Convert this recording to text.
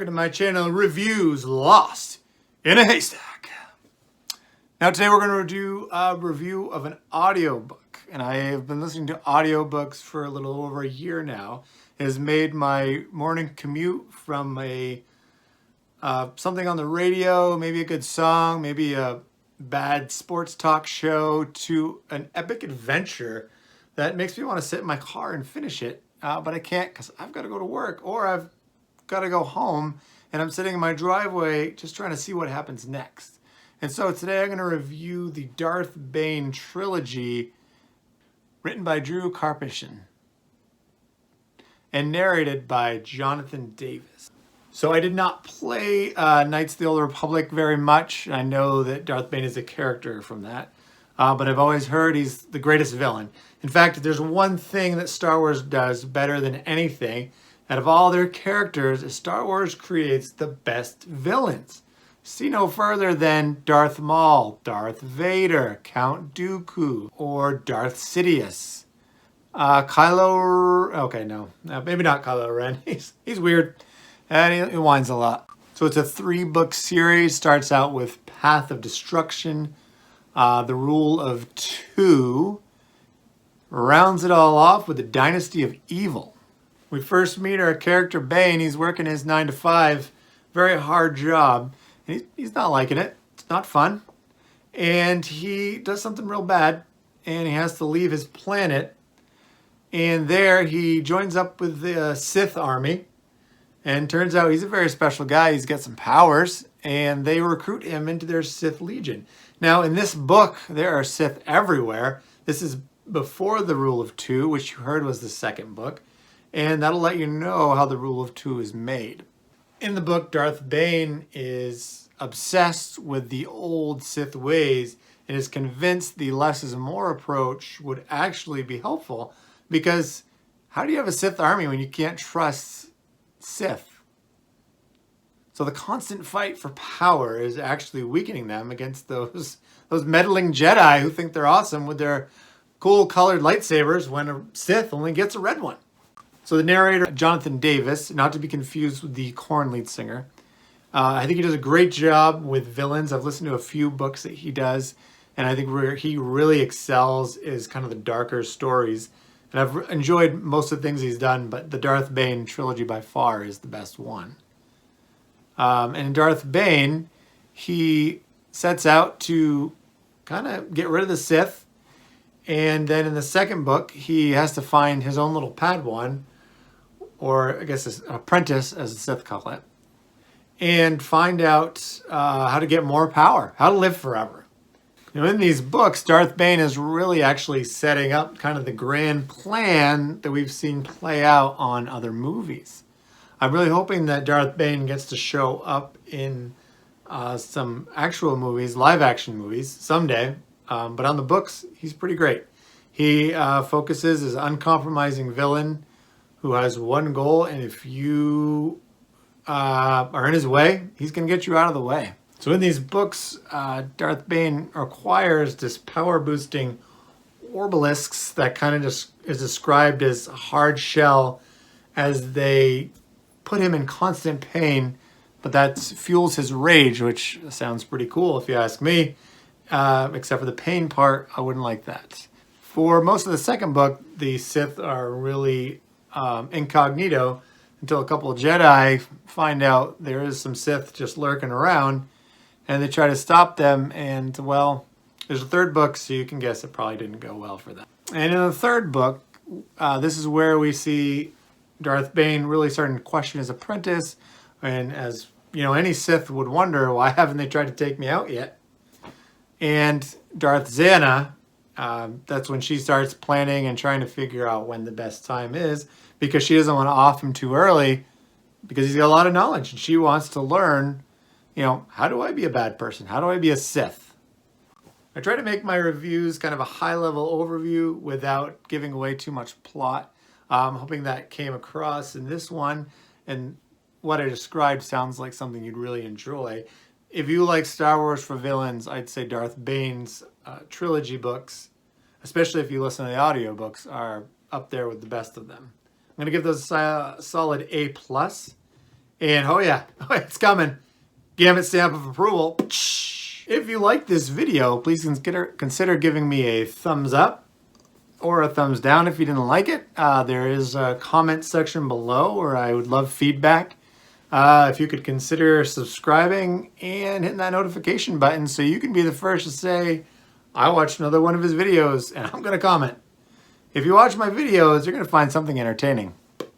to my channel, Reviews Lost in a Haystack. Now today we're going to do a review of an audiobook, and I have been listening to audiobooks for a little over a year now. It has made my morning commute from a something on the radio, maybe a good song, maybe a bad sports talk show, to an epic adventure that makes me want to sit in my car and finish it, but I can't because I've got to go to work or I've got to go home, and I'm sitting in my driveway just trying to see what happens next. And so today I'm going to review the Darth Bane trilogy, written by Drew Karpyshyn and narrated by Jonathan Davis. So I did not play Knights of the Old Republic very much. I know that Darth Bane is a character from that, but I've always heard he's the greatest villain. In fact, there's one thing that Star Wars does better than anything. Out of all their characters, Star Wars creates the best villains. See no further than Darth Maul, Darth Vader, Count Dooku, or Darth Sidious. Okay, no, maybe not Kylo Ren. He's weird, and he whines a lot. So it's a 3-book series. Starts out with Path of Destruction, the Rule of Two, rounds it all off with the Dynasty of Evil. We first meet our character Bane. He's working his 9-to-5, very hard job. And he's not liking it. It's not fun. And he does something real bad, and he has to leave his planet. And there he joins up with the Sith army. And turns out he's a very special guy. He's got some powers, and they recruit him into their Sith Legion. Now, in this book, there are Sith everywhere. This is before the Rule of Two, which you heard was the second book. And that'll let you know how the Rule of Two is made. In the book, Darth Bane is obsessed with the old Sith ways and is convinced the less is more approach would actually be helpful, because how do you have a Sith army when you can't trust Sith? So the constant fight for power is actually weakening them against those meddling Jedi who think they're awesome with their cool colored lightsabers when a Sith only gets a red one. So the narrator, Jonathan Davis, not to be confused with the Korn lead singer, I think he does a great job with villains. I've listened to a few books that he does, and I think where he really excels is kind of the darker stories. And I've enjoyed most of the things he's done, but the Darth Bane trilogy by far is the best one. And in Darth Bane, he sets out to kind of get rid of the Sith, and then in the second book, he has to find his own little Padawan, or I guess an apprentice, as the Sith call it, and find out how to get more power, how to live forever. You know, in these books, Darth Bane is really actually setting up kind of the grand plan that we've seen play out on other movies. I'm really hoping that Darth Bane gets to show up in some actual movies, live action movies, someday. But on the books, he's pretty great. He focuses as an uncompromising villain who has one goal, and if you are in his way, he's going to get you out of the way. So in these books, Darth Bane acquires this power-boosting obelisks that kind of just is described as a hard shell, as they put him in constant pain, but that fuels his rage, which sounds pretty cool if you ask me. Except for the pain part, I wouldn't like that. For most of the second book, the Sith are really incognito until a couple of Jedi find out there is some Sith just lurking around, and they try to stop them, and, well, there's a third book, so you can guess it probably didn't go well for them. And in the third book, this is where we see Darth Bane really starting to question his apprentice, and as, you know, any Sith would wonder, why haven't they tried to take me out yet? And Darth Zana, that's when she starts planning and trying to figure out when the best time is, because she doesn't want to off him too early, because he's got a lot of knowledge, and she wants to learn, you know, how do I be a bad person? How do I be a Sith? I try to make my reviews kind of a high-level overview without giving away too much plot. I'm hoping that came across in this one, and what I described sounds like something you'd really enjoy. If you like Star Wars for villains, I'd say Darth Bane's trilogy books, especially if you listen to the audiobooks, are up there with the best of them. I'm going to give those a solid A+. And oh yeah, it's coming. Gambit stamp of approval. If you like this video, please consider giving me a thumbs up or a thumbs down if you didn't like it. There is a comment section below where I would love feedback. If you could consider subscribing and hitting that notification button so you can be the first to say, I watched another one of his videos and I'm going to comment. If you watch my videos, you're going to find something entertaining.